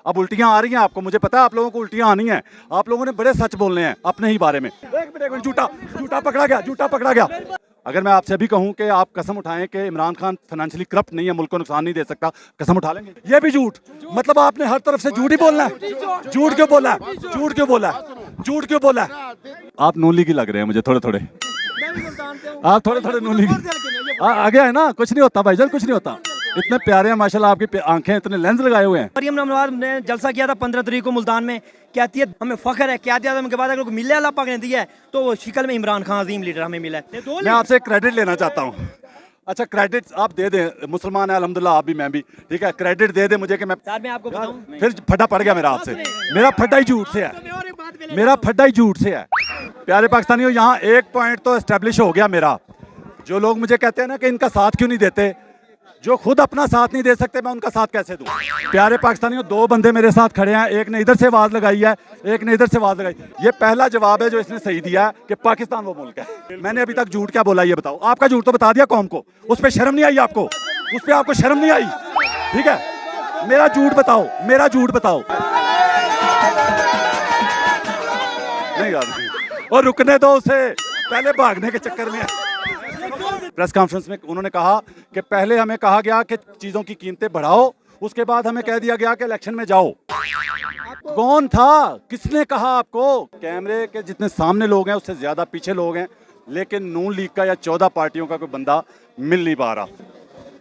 अब उल्टियां आ रही हैं आपको, मुझे पता है आप लोगों को उल्टियां आनी हैं। आप लोगों ने बड़े सच बोलने हैं अपने ही बारे में। एक मिनट, झूठा झूठा पकड़ा गया, झूठा पकड़ा गया। अगर मैं आपसे अभी कहूं कि आप कसम उठाएं कि इमरान खान फाइनेंशियली करप्ट नहीं है, मुल्क को नुकसान नहीं दे सकता, कसम उठा लेंगे? ये भी झूठ। मतलब आपने हर तरफ से झूठ ही बोलना है। झूठ क्यों बोला है? झूठ क्यों बोला है? झूठ क्यों बोला है? आप नून लीगी लग रहे हैं मुझे थोड़े थोड़े। आप थोड़े थोड़े नून लीगी आगे है ना, कुछ नहीं होता भाईजान, कुछ नहीं होता। इतने प्यारे हैं माशाल्लाह, आपकी आंखें, इतने लेंस लगाए हुए हैं। मरियम नवाज ने जलसा किया था 15 तारीख को मुल्तान में, कहती है हमें फख्र है, क्या दिया था उनके बाद अगर को मिले अल्लाह पाक ने दिया है तो वो शक्ल में इमरान खान अजीम लीडर हमें मिला है। मैं आपसे क्रेडिट लेना चाहता हूँ। अच्छा क्रेडिट आप दे दें, मुसलमान है अल्हम्दुलिल्लाह, आप भी मैं भी, ठीक है, क्रेडिट दे दें मुझे कि मैं आपको बताऊं, फिर फटा पड़ गया मेरा आपसे। मेरा फटा ही झूठ से है, मेरा फटा ही झूठ से है। प्यारे पाकिस्तानियों, यहाँ एक पॉइंट तो एस्टेब्लिश हो गया मेरा। जो लोग मुझे कहते हैं ना कि इनका साथ क्यों नहीं देते, जो खुद अपना साथ नहीं दे सकते, मैं उनका साथ कैसे दूं? प्यारे पाकिस्तानियों, दो बंदे मेरे साथ खड़े हैं, एक ने इधर से आवाज लगाई है, एक ने इधर से आवाज लगाई। ये पहला जवाब है जो इसने सही दिया है कि पाकिस्तान वो मुल्क है। मैंने अभी तक झूठ क्या बोला ये बताओ? आपका झूठ तो बता दिया कौम को, उस पर शर्म नहीं आई आपको? उस पर आपको शर्म नहीं आई? ठीक है, मेरा झूठ बताओ, मेरा झूठ बताओ। नहीं यार, और रुकने दो उसे, पहले भागने के चक्कर में। प्रेस कॉन्फ्रेंस में उन्होंने कहा कि पहले हमें कहा गया कि चीजों की कीमतें बढ़ाओ, उसके बाद हमें कह दिया गया कि इलेक्शन में जाओ। कौन था? किसने कहा आपको? कैमरे के जितने सामने लोग हैं उससे ज्यादा पीछे लोग हैं, लेकिन नून लीग का या 14 पार्टियों का कोई बंदा मिल नहीं पा रहा।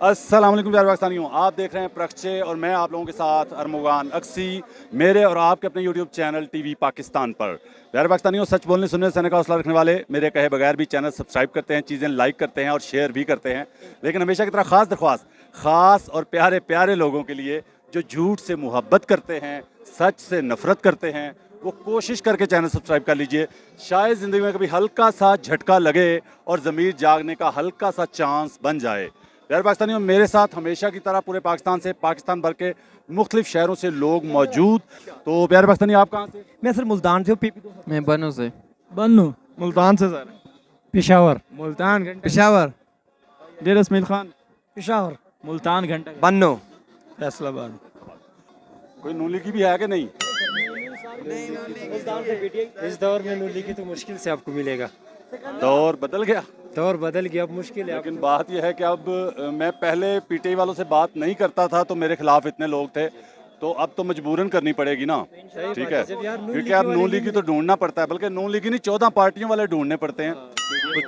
अस्सलाम वालेकुम प्यारे पाकिस्तानियों, आप देख रहे हैं प्रक्षे और मैं आप लोगों के साथ अरमुगान अक्सी, मेरे और आपके अपने यूट्यूब चैनल टीवी पाकिस्तान पर। प्यारे पाकिस्तानियों, सच बोलने सुनने सहने का हौसला रखने वाले मेरे कहे बगैर भी चैनल सब्सक्राइब करते हैं, चीज़ें लाइक करते हैं और शेयर भी करते हैं। लेकिन हमेशा की तरह ख़ास दरख्वास्त, ख़ास और प्यारे प्यारे लोगों के लिए जो झूठ से मुहब्बत करते हैं, सच से नफ़रत करते हैं, वो कोशिश करके चैनल सब्सक्राइब कर लीजिए। शायद ज़िंदगी में कभी हल्का सा झटका लगे और ज़मीर जागने का हल्का सा चांस बन जाए। प्यारे पाकिस्तानियों, मेरे साथ हमेशा की तरह पूरे पाकिस्तान से, पाकिस्तान भर के मुख्तलिफ शहरों से लोग मौजूद। तो प्यारे पाकिस्तानी, आप कहाँ से? मैं सर मुल्तान से हूँ। मैं बन्नू से। बन्नू मुल्तान से सर। पेशावर मुल्तान घंटा। पेशावर डेर इसमाइल खान पेशावर मुल्तान घंटा। बन्नू फैसलाबाद। कोई नून लीगी भी है कि नहीं? इस दौर में नून लीगी तो मुश्किल से आपको मिलेगा। दौर बदल गया, दौर बदल गया, अब मुश्किल है। लेकिन बात यह है कि अब मैं पहले पीटीआई वालों से बात नहीं करता था तो मेरे खिलाफ इतने लोग थे, तो अब तो मजबूरन करनी पड़ेगी ना, ठीक है, क्योंकि अब नून लीगी तो ढूंढना पड़ता है, बल्कि नून लीगी नहीं 14 पार्टियों वाले ढूंढने पड़ते हैं। तो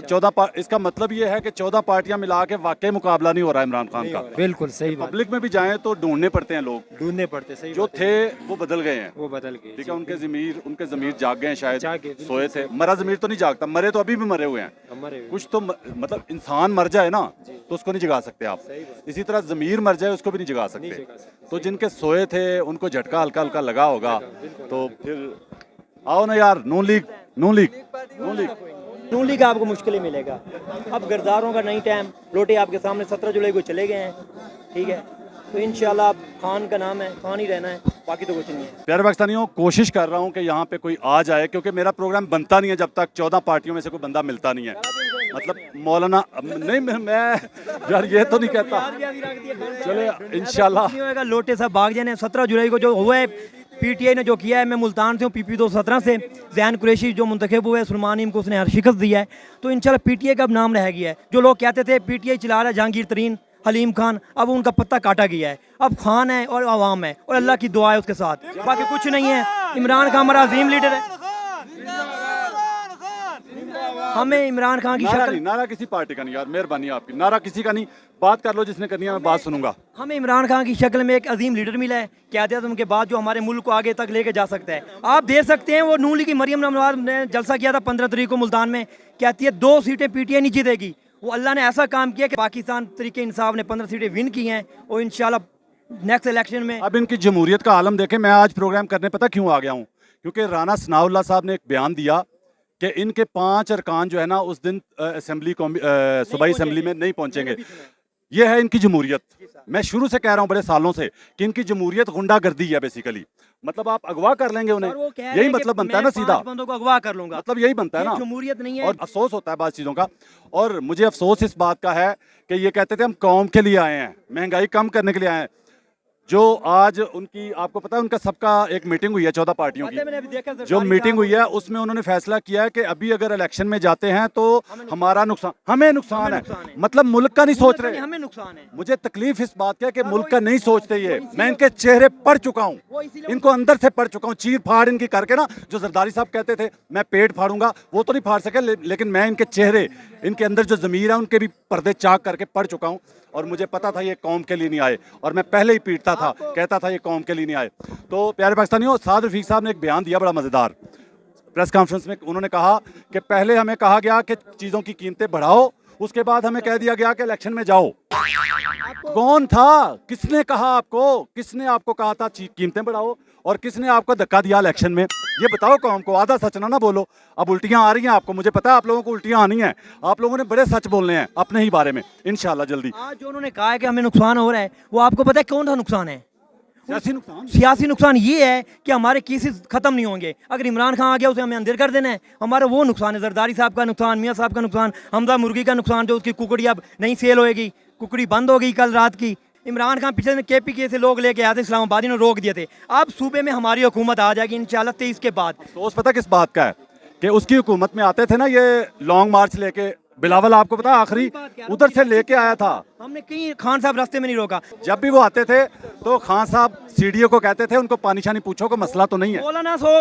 14 इसका मतलब ये है कि 14 पार्टियां मिला के वाकई मुकाबला नहीं हो रहा इमरान खान का। बिल्कुल सही बात। पब्लिक में भी जाएं तो ढूंढने पड़ते हैं लोग, ढूंढने पड़ते, सही जो थे वो बदल गए हैं, वो बदल गए, ठीक है। उनके ज़मीर जाग गए हैं, शायद जागे, सोए थे। मरा ज़मीर तो नहीं जागता, मरे तो अभी भी मरे हुए हैं। हमारे कुछ तो मतलब इंसान मर जाए ना तो उसको नहीं जगा सकते आप, इसी तरह ज़मीर मर जाए उसको भी नहीं जगा सकते। तो जिनके सोए थे उनको झटका हल्का हल्का लगा होगा, तो फिर आओ ना यार, नून लीग नून लीग नून लीग नून लीग आपको मुश्किल ही मिलेगा। अब गर्दारों का नहीं टाइम, लोटे आपके सामने 17 जुलाई को चले गए हैं, ठीक है। तो इंशाल्लाह आप खान का नाम है, खान ही रहना है, बाकी तो कुछ नहीं है। प्यारे पाकिस्तानियों, कोशिश कर रहा हूँ कि यहाँ पे कोई आ जाए, क्योंकि मेरा प्रोग्राम बनता नहीं है जब तक 14 पार्टियों में से कोई बंदा मिलता नहीं है। मतलब मौलाना नहीं, मैं यार ये तो नहीं कहता, चले इंशाल्लाह। लोटे साहब भाग जाने 17 जुलाई को जो हुआ है, पीटीआई ने जो किया है। मैं मुल्तान से हूँ, PP 217 से। जैन कुरैशी जो मुंतखब हुए, सुलेमान इम को उसने हर शिकस्त दिया है। तो इंशाल्लाह पीटीआई का अब नाम रह गया है। जो लोग कहते थे पीटीआई चला रहा है जहांगीर तरीन, हलीम खान, अब उनका पत्ता काटा गया है। अब खान है और आवाम है और अल्लाह की दुआ है उसके साथ, बाकी कुछ नहीं है। इमरान खान हमारा अजीम लीडर है। हमें इमरान खान की शक्ल, नारा किसी पार्टी का नहीं यार, मेहरबानी आपकी, नारा किसी का नहीं, बात कर लो जिसने करनी है, मैं बात सुनूंगा। हमें इमरान खान की शक्ल में एक अजीम लीडर मिला है, क़यादत उनके बाद जो हमारे मुल्क को आगे तक लेके जा सकता है। आप देख सकते हैं वो नून लीग की मरियम नवाज ने जलसा किया था 15 तारीख को मुल्तान में, कहती है 2 सीटें पीटीआई नहीं जीतेगी। वो अल्लाह ने ऐसा काम किया कि पाकिस्तान तरीके इंसाफ ने 15 सीटें विन की हैं और इंशाल्लाह नेक्स्ट इलेक्शन में। अब इनकी जमहूरियत का आलम देखें। मैं आज प्रोग्राम करने पता क्यों आ गया हूँ, क्योंकि राना सनाउल्लाह साहब ने एक बयान दिया कि इनके 5 अरकान जो है ना उस दिन असेंबली सूबाई असेंबली में नहीं पहुंचेंगे। ये है इनकी जमहूरियत। मैं शुरू से कह रहा हूँ बड़े सालों से कि इनकी जमहूरियत गुंडागर्दी है बेसिकली। मतलब आप अगवा कर लेंगे उन्हें, यही मतलब बनता है ना, सीधा बंदों को अगवा कर लूंगा, मतलब यही बनता है ना, जमहूरियत नहीं है। और अफसोस होता है बात चीज़ों का, और मुझे अफसोस इस बात का है कि ये कहते थे हम कौम के लिए आए हैं, महंगाई कम करने के लिए आए हैं। जो आज उनकी, आपको पता है उनका सबका एक मीटिंग हुई है 14 पार्टियों मैंने अभी देखा की, जो मीटिंग हुई है उसमें उन्होंने फैसला किया है कि अभी अगर इलेक्शन में जाते हैं तो हमारा नुकसान, हमें नुकसान है, मतलब मुल्क का नहीं सोच रहे। हमें नुकसान है। मुझे तकलीफ इस बात की है कि मुल्क का नहीं सोचते ये। मैं इनके चेहरे पढ़ चुका हूँ, इनको अंदर से पढ़ चुका हूँ, चीर फाड़ इनकी करके ना। जो जरदारी साहब कहते थे मैं पेट फाड़ूंगा, वो तो नहीं फाड़ सके, लेकिन मैं इनके चेहरे, इनके अंदर जो ज़मीर है उनके भी पर्दे चाक करके पढ़ चुका हूँ। और मुझे पता था ये कौम के लिए नहीं आए, और मैं पहले ही पीटता था, कहता था ये कौम के लिए नहीं आए। तो प्यारे पाकिस्तानियों, साद रफीक साहब ने एक बयान दिया बड़ा मज़ेदार प्रेस कॉन्फ्रेंस में। उन्होंने कहा कि पहले हमें कहा गया कि चीज़ों की कीमतें बढ़ाओ, उसके बाद हमें कह दिया गया कि इलेक्शन में जाओ। कौन था, किसने कहा आपको, किसने आपको कहा था कीमतें बढ़ाओ, और किसने आपको धक्का दिया इलेक्शन में? ये बताओ कौम को, आधा सच ना बोलो। अब उल्टियां आ रही हैं आपको, मुझे पता है आप लोगों को उल्टियां आनी हैं, आप लोगों ने बड़े सच बोलने हैं अपने ही बारे में, इंशाल्लाह जल्दी। आज जो उन्होंने कहा है कि हमें नुकसान हो रहा है, वो आपको पता है कौन सा नुकसान है? सियासी नुकसान। सियासी नुकसान ये है कि हमारे केसेस खत्म नहीं होंगे। अगर इमरान खान आ गया, उसे हमें अंदर कर देना है, हमारा वो नुकसान है। जरदारी साहब का नुकसान, मियाँ साहब का नुकसान, हमजा मुर्गी का नुकसान, जो उसकी कुकड़ी अब नहीं सेल होएगी, कुकड़ी बंद हो गई कल रात की। इमरान खान पिछले दिन KPK से लोग लेके आए थे, इस्लामाबाद ने रोक दिए थे। अब सूबे में हमारी हुकूमत आ जाएगी इंशाल्लाह 23 के बाद। अफसोस पता किस बात का है कि उसकी हुकूमत में आते थे ना ये लॉन्ग मार्च लेके, बिलावल आपको पता आखिरी उधर से लेके आया था। हमने कहीं खान साहब रास्ते में नहीं रोका। जब भी वो आते थे तो खान साहब CDO को कहते थे उनको पानी शानी पूछो, को मसला तो नहीं है।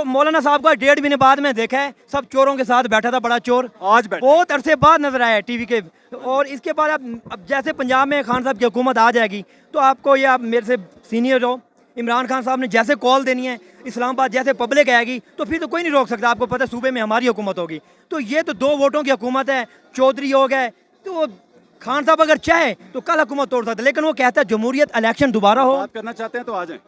मौलाना साहब का 1.5 महीने बाद में देखा है, सब चोरों के साथ बैठा था, बड़ा चोर आज बैठे। बहुत अरसे बाद नजर आया है टीवी के। और इसके बाद अब जैसे पंजाब में खान साहब की हुकूमत आ जाएगी, तो आपको ये, आप मेरे से सीनियर हो, इमरान खान साहब ने जैसे कॉल देनी है, इस्लामाबाद जैसे पब्लिक आएगी, तो फिर तो कोई नहीं रोक सकता। आपको पता है सूबे में हमारी हुकूमत होगी। तो ये तो 2 वोटों की हुकूमत है, चौधरी हो गए, तो खान साहब अगर चाहे तो कल हुकूमत तोड़ सकते, लेकिन वो कहता है जमहूरियत, इलेक्शन दोबारा हो। बात करना चाहते हैं तो आ जाएं।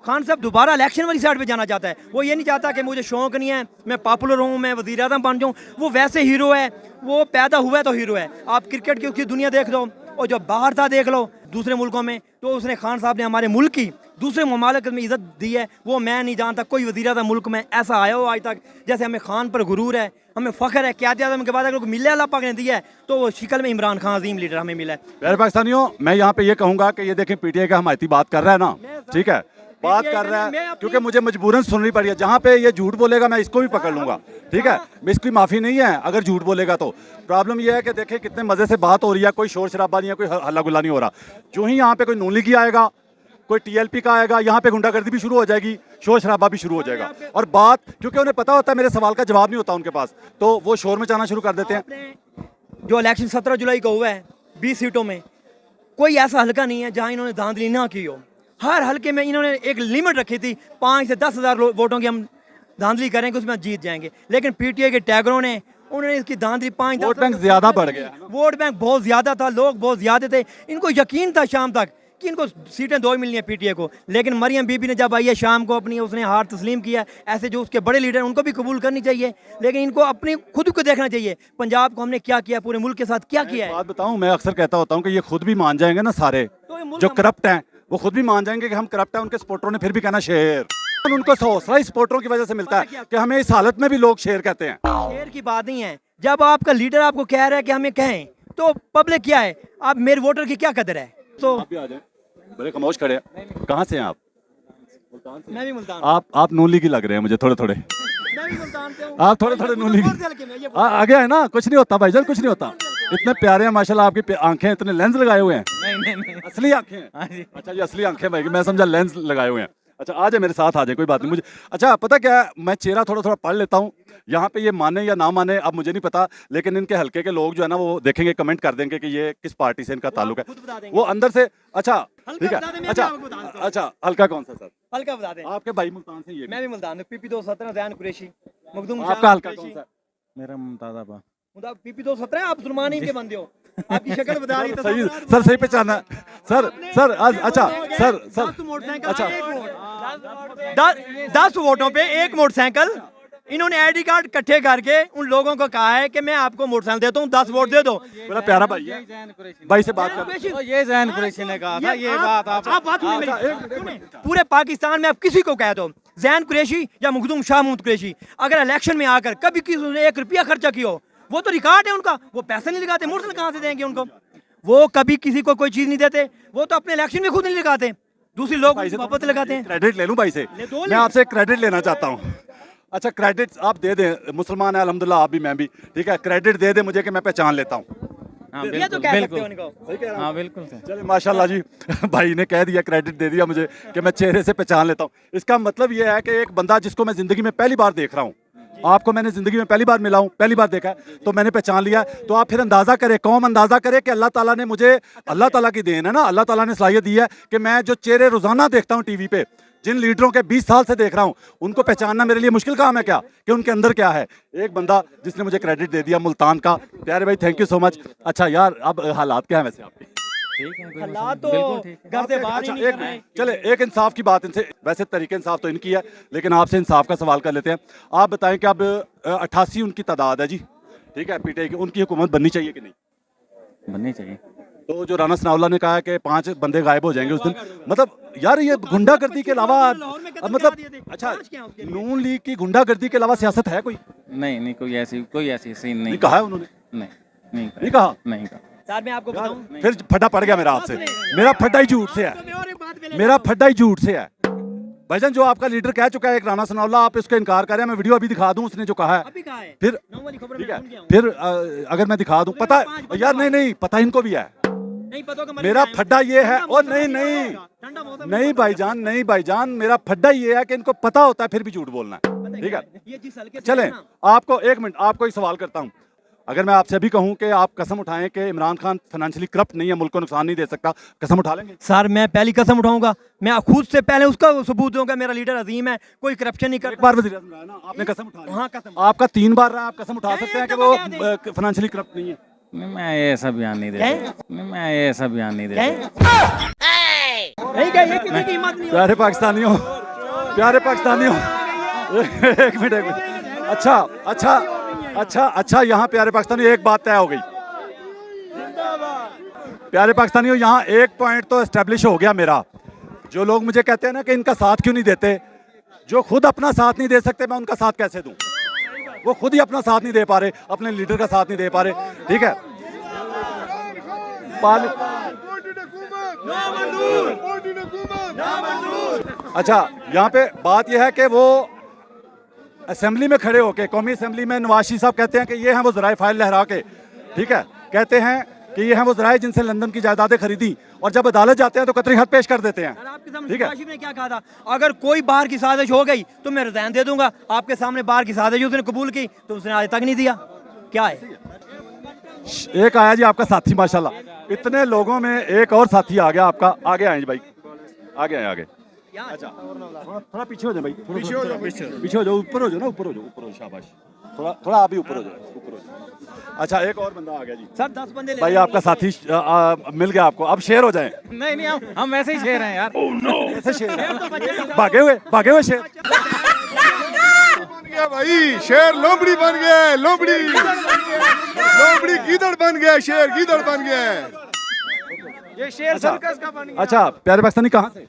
खान साहब दोबारा इलेक्शन वाली साइड पे जाना चाहता है। वो ये नहीं चाहता कि मुझे शौक नहीं है, मैं पॉपुलर हूँ, मैं वज़ीर आज़म बन जाऊँ। वो वैसे हीरो है, वो पैदा हुआ है तो हीरो है। आप क्रिकेट की उसकी दुनिया देख लो, और जो बाहर था देख लो दूसरे मुल्कों में, तो उसने, खान साहब ने हमारे मुल्क की दूसरे ममालिक में इज्जत दी है। वो मैं नहीं जानता कोई वज़ीर आज़म मुल्क में ऐसा आया हो आज तक। जैसे हमें खान पर गुरूर है, हमें फ़ख्र है, क़यादत आज़म के बाद अगर मिले अल्लाह पाक ने दिया है, तो वो शक्ल में इमरान खान अजीम लीडर हमें मिला है। प्यारे पाकिस्तानियों, मैं यहाँ पे ये कहूँगा कि ये देखें PTI का हमायती बात कर रहा है ना, ठीक है, बात कर रहा है, क्योंकि मुझे मजबूरन सुननी पड़ी है। जहाँ पे ये झूठ बोलेगा मैं इसको भी पकड़ लूंगा, ठीक है, इसकी माफ़ी नहीं है अगर झूठ बोलेगा तो। प्रॉब्लम ये है कि देखें कितने मज़े से बात हो रही है, कोई शोर शराबा नहीं है, कोई हल्ला गुल्ला नहीं हो रहा। जो ही यहाँ पे कोई नून लीगी आएगा, कोई TLP का आएगा, यहाँ पे गुंडागर्दी भी शुरू हो जाएगी, शोर शराबा भी शुरू हो जाएगा। और बात, क्योंकि उन्हें पता होता है मेरे सवाल का जवाब नहीं होता उनके पास, तो वो शोर मचाना शुरू कर देते हैं। जो इलेक्शन 17 जुलाई को हुआ है 20 सीटों में, कोई ऐसा हल्का नहीं है जहाँ इन्होंने धांधली ना की हो। हर हल्के में इन्होंने एक लिमिट रखी थी, 5 से 10 हज़ार वोटों की हम धांधली करेंगे, उसमें जीत जाएंगे। लेकिन PTI के टैगरों ने, उन्होंने इसकी धांधली 5-10 वोट बैंक ज्यादा बढ़ गया, वोट बैंक बहुत ज्यादा था, लोग बहुत ज्यादा थे। इनको यकीन था शाम तक कि इनको सीटें 2 ही मिलनी है PTI को। लेकिन मरियम बीबी ने जब आई है शाम को, अपनी उसने हार तस्लीम किया। ऐसे जो उसके बड़े लीडर हैं उनको भी कबूल करनी चाहिए, लेकिन इनको अपनी खुद को देखना चाहिए, पंजाब को हमने क्या किया, पूरे मुल्क के साथ क्या किया है। बात बताऊं, मैं अक्सर कहता होता हूं कि ये खुद भी मान जाएंगे ना, सारे जो करप्ट हैं वो खुद भी मान जाएंगे कि हम करप्ट हैं। उनके सपोर्टरों ने फिर भी कहना शेर, उनको हौसला इस सपोर्टरों की वजह से मिलता है कि हमें इस हालत में भी लोग शेर कहते हैं। शेर की बात नहीं है, जब आपका लीडर आपको कह रहा है कि हमें कहें, तो पब्लिक क्या है, आप मेरे वोटर की क्या कदर है। तो आप भी आ जाएं, बड़े खामोश खड़े हैं। कहाँ से हैं आप? मैं भी मुल्तान, आप नूली की लग रहे हैं मुझे थोड़े थोड़े, मैं भी मुल्तान से हूं। आप थोड़े नूली की। आगे है ना, कुछ नहीं होता भाईजान, कुछ नहीं होता। इतने प्यारे हैं माशाल्लाह, आपकी आंखें, इतने लेंस लगाए हुए हैं। नहीं असली आंखें हैं? अच्छा, ये असली आंखें भाई, मैं समझा लेंस लगाए हुए हैं। अच्छा, आ जाए मेरे साथ, आ जाए, कोई बात नहीं। मुझे अच्छा पता क्या है, मैं चेहरा थोड़ा थोड़ा पढ़ लेता हूँ। यहाँ पे ये माने या ना माने अब मुझे नहीं पता, लेकिन इनके हल्के के लोग जो है ना वो देखेंगे, कमेंट कर देंगे कि ये किस पार्टी से इनका ताल्लुक है, वो अंदर से। अच्छा ठीक है, अच्छा हल्का कौन सा सर? हल्का बता दें। आपके भाई मुल्तान से, ये मैं भी मुल्तान हूं, PP 217 ज़ैन कुरैशी, मखदूम। आपका हल्का कौन सा? मेरा मुमताज़ PP 217, आप सुलमानी के बंदे हो, आपकी शक्ल बता रही है। सही सर, सही पहचाना सर आज। अच्छा सर 10 वोटों पे 1 मोटरसाइकिल। इन्होंने ID कार्ड इकट्ठे करके उन लोगों को कहा है कि मैं आपको मोटरसाइकिल देता हूँ, 10 वोट दे दो। बड़ा प्यारा भाई है, भाई से बात कर। ये ज़ैन कुरैशी ने कहा था, ये बात आप बात सुनिए मेरी। पूरे पाकिस्तान में आप किसी को कह दो, ज़ैन कुरैशी या मखदूम शाह महमूद कुरैशी, अगर इलेक्शन में आकर कभी किसी ने 1 रुपया खर्चा किया हो, वो तो रिकॉर्ड है उनका, वो पैसे नहीं लगाते, मोटरसाइकिल कहाँ से देंगे उनको? वो कभी किसी को कोई चीज़ नहीं देते, वो तो अपने इलेक्शन में खुद नहीं लगाते। दूसरी लोग भाई से मोहब्बत लगाते हैं। क्रेडिट ले लूं भाई से, ले दो मैं आपसे क्रेडिट लेना चाहता हूँ। अच्छा क्रेडिट आप दे दें, मुसलमान है अल्हम्दुलिल्लाह, आप भी मैं भी, ठीक है, क्रेडिट दे दें मुझे कि मैं पहचान लेता हूँ। हाँ ये तो बिल्कुल कह सकते हो बिल्कुल इनको। हाँ बिल्कुल सर। चलिए माशाल्लाह जी भाई ने कह दिया, क्रेडिट दे दिया मुझे कि मैं चेहरे से पहचान लेता हूँ। इसका मतलब ये है कि एक बंदा जिसको मैं ज़िंदगी में पहली बार देख रहा हूँ, आपको मैंने ज़िंदगी में पहली बार मिला हूँ, पहली बार देखा है, तो मैंने पहचान लिया। तो आप फिर अंदाज़ा करें, कौम अंदाज़ा करे कि अल्लाह ताला ने मुझे, अल्लाह ताला की देन है ना, अल्लाह ताला ने सलाहियत दी है कि मैं जो चेहरे रोज़ाना देखता हूँ टीवी पे, जिन लीडरों के 20 साल से देख रहा हूँ, उनको पहचानना मेरे लिए मुश्किल काम है क्या, कि उनके अंदर क्या है। एक बंदा जिसने मुझे क्रेडिट दे दिया मुल्तान का, प्यारे भाई थैंक यू सो मच। अच्छा यार अब हालात क्या है वैसे आपके? ठीक है कोई हालात मसला नहीं, तो बिल्कुल ठीक है। घर से बाहर ही अच्छा नहीं एक निकल रहे। चले एक इंसाफ की बात इनसे, वैसे तरीके इंसाफ तो इनकी है, लेकिन आपसे इंसाफ का सवाल कर लेते हैं। आप बताएं कि अब 88 उनकी तादाद है जी, ठीक है, पीटीआई की, उनकी हुकूमत बननी चाहिए कि नहीं? बननी चाहिए। तो जो राना सनाउल्लाह ने कहा है कि 5 बंदे गायब हो जाएंगे उस दिन, मतलब यार ये गुंडागर्दी के अलावा, मतलब अच्छा नून लीग की गुंडागर्दी के अलावा सियासत है कोई? नहीं कोई ऐसी सीन नहीं नहीं कहा है उन्होंने, नहीं नहीं नहीं कहा। नहीं कहा। सर मैं आपको बताऊं, फिर फड्डा पड़ गया मेरा आपसे, मेरा फड्डा ही झूठ से है, मेरा फड्डा ही झूठ से है। भाईजान जो आपका लीडर कह चुका है एक राना सनाउल्लाह, आप इसका इनकार कर रहे हैं, मैं वीडियो अभी दिखा दूं उसने जो कहा है। अभी कहा है फिर नौ वाली खबर ठीक मैं है, सुन के आऊं। फिर अगर मैं दिखा दूं, पता है यार, नहीं पता इनको भी है, नहीं पता होगा, मेरा फड्डा ये है। और नहीं ठंडा मौसम नहीं भाईजान मेरा फड्डा ये है कि इनको पता होता है फिर भी झूठ बोलना है, ठीक है। ये जिस हल्के से चलें है ना, आपको एक मिनट, आपको एक सवाल करता हूं, अगर मैं आपसे अभी कहूं कि आप कसम उठाएं कि इमरान खान फाइनेंशियली करप्ट नहीं है, मुल्क को नुकसान नहीं दे सकता, कसम उठा लेंगे? सर मैं पहली कसम उठाऊंगा, मैं खुद से पहले उसका सबूत दूंगा, मेरा लीडर अजीम है, कोई करप्शन नहीं एक करता। बार वज़ीर आज़म रहा है ना, आपने कसम उठा ली। हाँ, कसम। आपका 3 बार रहा, आप कसम उठा सकते हैं कि वो फाइनेंशियली करप्ट नहीं है? नहीं मैं ये ऐसा बयान नहीं दे सकता। नहीं मैं ये ऐसा बयान नहीं दे सकता। नहीं क्या ये किसी की हिम्मत नहीं है। प्यारे पाकिस्तानियों, प्यारे पाकिस्तानियों, एक मिनट। अच्छा यहाँ प्यारे पाकिस्तानियों एक बात तय हो गई। प्यारे पाकिस्तानियों यहाँ एक पॉइंट तो एस्टेब्लिश हो गया मेरा। जो लोग मुझे कहते हैं ना कि इनका साथ क्यों नहीं देते, जो खुद अपना साथ नहीं दे सकते, मैं उनका साथ कैसे दूं? वो खुद ही अपना साथ नहीं दे पा रहे, अपने लीडर का साथ नहीं दे पा रहे, ठीक है। अच्छा यहाँ पे बात यह है कि वो असेंबली में खड़े होके, कौमी असेंबली में नवाज शरीफ साहब कहते हैं कि ये हैं वो ज़राए फाइल लहरा के, ठीक है, कहते हैं कि ये हैं वो ज़राए जिनसे लंदन की जायदादें खरीदी, और जब अदालत जाते हैं तो कतरी हद पेश कर देते हैं, सर, आपके सामने ठीक है। नवाज शरीफ ने क्या कहा था, अगर कोई बाहर की साजिश हो गई तो मैं रिजाइन दे दूंगा। आपके सामने बाहर की साजिश उसने कबूल की तो उसने आज तक नहीं दिया। क्या है? एक आया जी आपका साथी, माशाल्लाह, इतने लोगों में एक और साथी आ गया आपका। आगे आए जी भाई, आगे। अच्छा थोड़ा पीछे हो जाओ भाई, पीछे हो जाओ, ऊपर हो जाओ ना, ऊपर हो जाओ, शाबाश, थोड़ा आप भी ऊपर हो जाओ। अच्छा एक और बंदा आ गया जी, सर 10 बंदे भाई आपका साथी मिल गया आपको, अब शेर हो जाए। नहीं हम ऐसे ही शेर हैं यार। ऐसे शेर हैं। भागे हुए शेर। बन गया भाई, शेर लोमड़ी बन गया, लोमड़ी गीदड़ बन गया, शेर गीदड़ बन गया। ये शेर सर्कस का बन गया। अच्छा प्यारे पाकिस्तानी कहाँ से?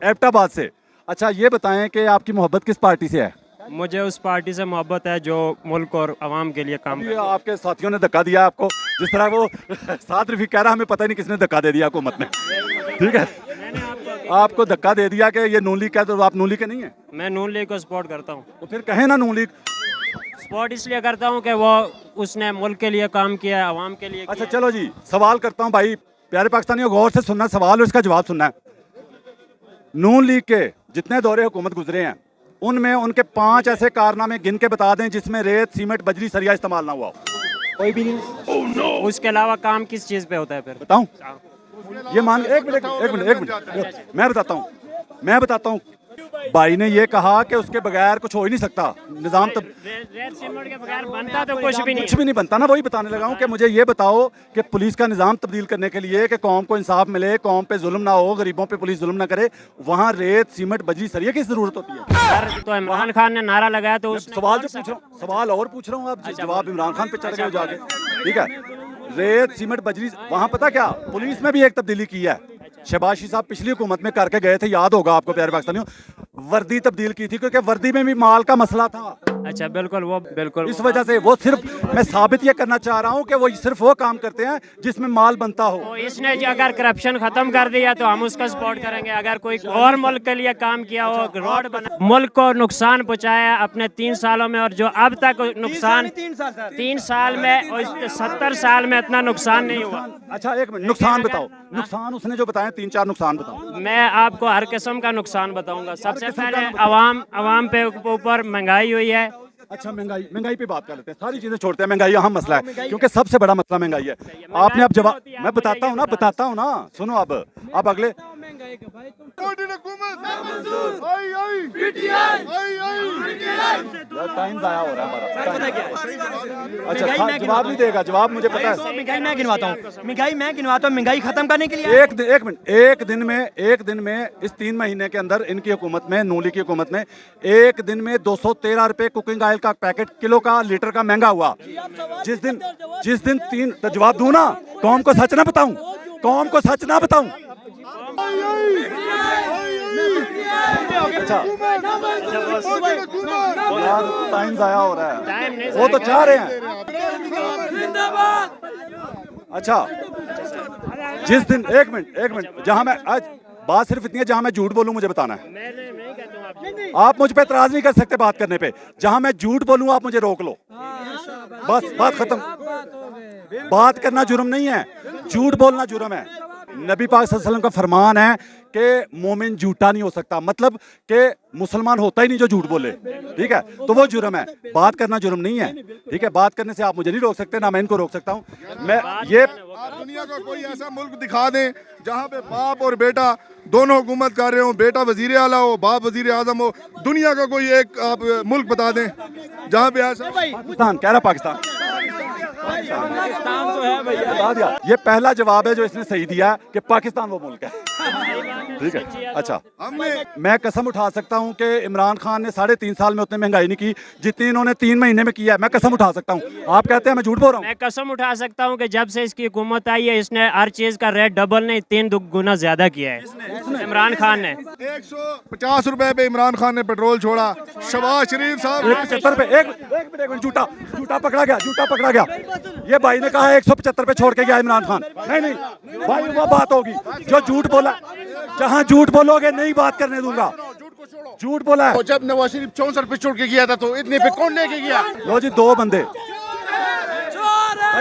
एबटाबाद से। अच्छा ये बताएं कि आपकी मोहब्बत किस पार्टी से है? मुझे उस पार्टी से मोहब्बत है जो मुल्क और आवाम के लिए काम अभी करती है। आपके साथियों ने धक्का दिया आपको, जिस तरह वो साथ रफीक कह रहा, हमें पता ही नहीं किसने धक्का दे दिया हुकूमत में, ठीक है, आपको धक्का दे दिया कि ये नून लीग का, तो आप नून लीग के नहीं है, मैं नून लीग को सपोर्ट करता हूँ। तो फिर कहें ना नून लीग। सपोर्ट इसलिए करता हूँ कि वो उसने मुल्क के लिए काम किया है, आवाम के लिए अच्छा किया है। चलो जी सवाल करता हूँ भाई, प्यारे पाकिस्तानियों गौर से सुनना सवाल और इसका जवाब सुनना है। नून लीग के जितने दौरे हुकूमत गुजरे हैं उनमें उनके 5 ऐसे कारनामे गिन के बता दें जिसमें रेत, सीमेंट, बजरी, सरिया इस्तेमाल ना हुआ हो। कोई भी नहीं। उसके अलावा काम किस चीज़ पे होता है फिर? बताऊं? ये मान एक मिनट मैं बताता हूं। भाई ने ये कहा कि उसके बगैर कुछ हो ही नहीं सकता, निजाम तब रेत सीमेंट के बगैर बनता तो कुछ भी कुछ भी नहीं बनता ना। वही बताने लगा हूं कि मुझे ये बताओ कि पुलिस का निजाम तब्दील करने के लिए कि कौम को इंसाफ मिले, कौम पे जुल्म ना हो, गरीबों पे पुलिस जुल्म ना करे, वहाँ रेत, सीमेंट, बजरी, सरिया की जरूरत होती है। सर तो इमरान खान ने नारा लगाया तो उसने सवाल जो पूछ रहा हूँ, सवाल और पूछ रहा हूँ, आप जवाब इमरान खान पे चढ़ गए हो जाके, ठीक है। रेत, सीमेंट, बजरी, वहाँ पता क्या पुलिस में भी एक तब्दीली की है। शहबाज शरीफ साहब पिछली हुकूमत में करके गए थे, याद होगा आपको प्यारे पाकिस्तानियों, वर्दी तब्दील की थी क्योंकि वर्दी में भी माल का मसला था। अच्छा बिल्कुल, वो बिल्कुल इस वजह से वो सिर्फ मैं साबित ये करना चाह रहा हूँ कि वो सिर्फ वो काम करते हैं जिसमें माल बनता हो। तो इसने जो अगर करप्शन खत्म कर दिया तो हम उसका सपोर्ट करेंगे। अगर कोई और मुल्क के लिए काम किया हो, रोड बना, मुल्क को नुकसान पहुंचाया अपने 3 सालों में, और जो अब तक नुकसान 3 साल में और 70 साल में इतना नुकसान नहीं हुआ। अच्छा एक मिनट, नुकसान बताओ, नुकसान उसने जो बताया 3-4 नुकसान बताओ। मैं आपको हर किस्म का नुकसान बताऊंगा। सबसे पहले अवाम पे ऊपर महंगाई हुई है। अच्छा महंगाई पे बात कर लेते हैं, सारी चीजें छोड़ते हैं, महंगाई अहम मसला है क्योंकि सबसे बड़ा मसला महंगाई है। आपने अब जवाब, मैं बताता हूँ ना, सुनो अब अगले टाइम जाया हो रहा है हमारा। अच्छा जवाब नहीं देगा, जवाब मुझे पता है। महंगाई मैं गिनवाता हूँ, महंगाई खत्म करने के लिए एक दिन में इस 3 महीने के अंदर इनकी हुकूमत में, नूली की हुकूमत में, एक दिन में 213 रुपए कुकिंग ऑयल का पैकेट किलो का लीटर का महंगा हुआ। जिस दिन 3 तो जवाब दूं ना, कौम को सच ना बताऊं, अच्छा यार टाइम जाया हो रहा है, वो तो चाह रहे हैं। अच्छा जिस दिन एक मिनट जहां मैं आज बात सिर्फ इतनी है, जहां मैं झूठ बोलूं मुझे बताना है। आप मुझ पे एतराज नहीं कर सकते बात करने पे। जहां मैं झूठ बोलूं आप मुझे रोक लो, बस बात खत्म। बात करना जुर्म नहीं है, झूठ बोलना जुर्म है। नबी पाक सल्लल्लाहु अलैहि वसल्लम का फरमान है कि मोमिन झूठा नहीं हो सकता, मतलब कि मुसलमान होता ही नहीं जो झूठ बोले, ठीक है, तो वो जुर्म है। बात करना जुर्म नहीं है, ठीक है। बात करने से आप मुझे नहीं रोक सकते, ना मैं इनको रोक सकता हूँ। मैं ये आप दुनिया का कोई ऐसा मुल्क दिखा दें जहाँ पे बाप और बेटा दोनों हुकूमत कर रहे हो, बेटा वजीर आला हो, बाप वजीर आजम हो। दुनिया का कोई एक आप मुल्क बता दें जहाँ पे ऐसा। पाकिस्तान कह रहा, पाकिस्तान तो है भैया, बता दिया। ये पहला जवाब है जो इसने सही दिया कि पाकिस्तान वो मुल्क है, ठीक है। अच्छा मैं कसम उठा सकता हूँ कि इमरान खान ने 3.5 साल में उतनी महंगाई नहीं की जितनी इन्होंने 3 महीने में किया है। मैं कसम उठा सकता हूँ। आप कहते हैं मैं झूठ बोल रहा हूँ? मैं कसम उठा सकता हूँ कि जब से इसकी हुकूमत आई है इसने हर चीज का रेट डबल नहीं 3 गुना ज्यादा किया है इमरान खान ने। 150 रुपए पे इमरान खान ने पेट्रोल छोड़ा। शहबाज शरीफ साहब 175 पे, एक मिनट झूठा पकड़ा गया। ये भाई ने कहा 175 पे छोड़ के गया इमरान खान। नहीं भाई वो बात होगी जो झूठ बोला। जहां झूठ बोलोगे नहीं बात करने दूंगा। झूठ बोला है। जब नवाज शरीफ 64 पे छोड़ के गया था तो इतने पे कौन लेके गया? लो जी 2 बंदे भाई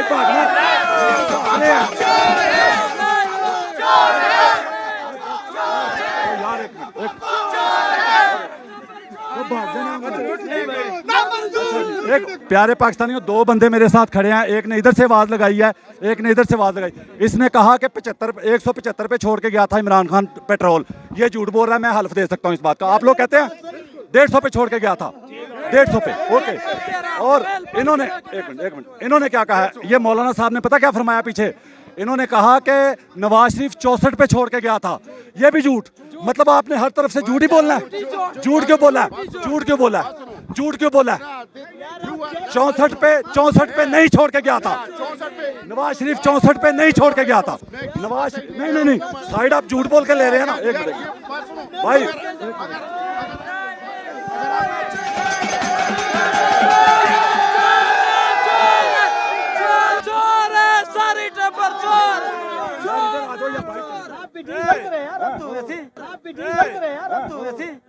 एक प्यारे पाकिस्तानियों, 2 बंदे मेरे साथ खड़े हैं, एक ने इधर से आवाज लगाई है, एक ने इधर से आवाज लगाई। इसने कहा कि 175 पे छोड़ के गया था इमरान खान पेट्रोल। ये झूठ बोल रहा है, मैं हल्फ दे सकता हूँ इस बात का। आप लोग कहते हैं 150 पे छोड़ के गया था, 150 पे, ओके। और इन्होंने एक मिनट इन्होंने क्या कहा है? ये मौलाना साहब ने पता क्या फरमाया पीछे? इन्होंने कहा कि नवाज शरीफ 64 पे छोड़ के गया था। ये भी झूठ, मतलब आपने हर तरफ से झूठ ही बोलना है। झूठ क्यों बोला है? 64 पे नहीं छोड़ के गया था नवाज शरीफ। 64 पे नहीं छोड़ के गया था नवाज। नहीं साइड आप झूठ बोल के ले रहे हैं ना। एक मिनट भाई,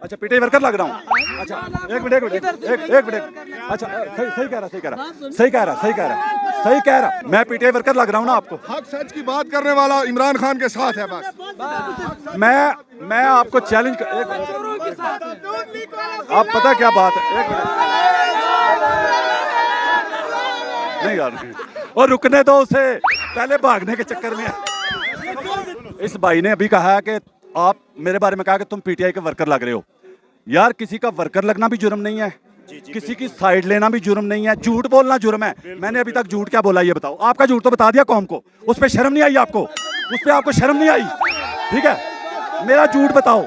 अच्छा पीटे वर्कर लग रहा हूँ। अच्छा एक मिनट अच्छा सही कह रहा मैं पीटे वर्कर लग रहा हूँ ना आपको? हक सच की बात करने वाला इमरान खान के साथ है बस। मैं आपको चैलेंज आप पता क्या बात है? एक मिनट नहीं यार, और रुकने दो उसे, पहले भागने के चक्कर में। इस भाई ने अभी कहा है कि आप मेरे बारे में कहा कि तुम पीटीआई के वर्कर लग रहे हो। यार किसी का वर्कर लगना भी जुर्म नहीं है, किसी की साइड लेना भी जुर्म नहीं है, झूठ बोलना जुर्म है। मैंने अभी तक झूठ क्या बोला ये बताओ? आपका झूठ तो बता दिया कौम को, उस पर शर्म नहीं आई आपको? उस पर आपको शर्म नहीं आई? ठीक है, मेरा झूठ बताओ।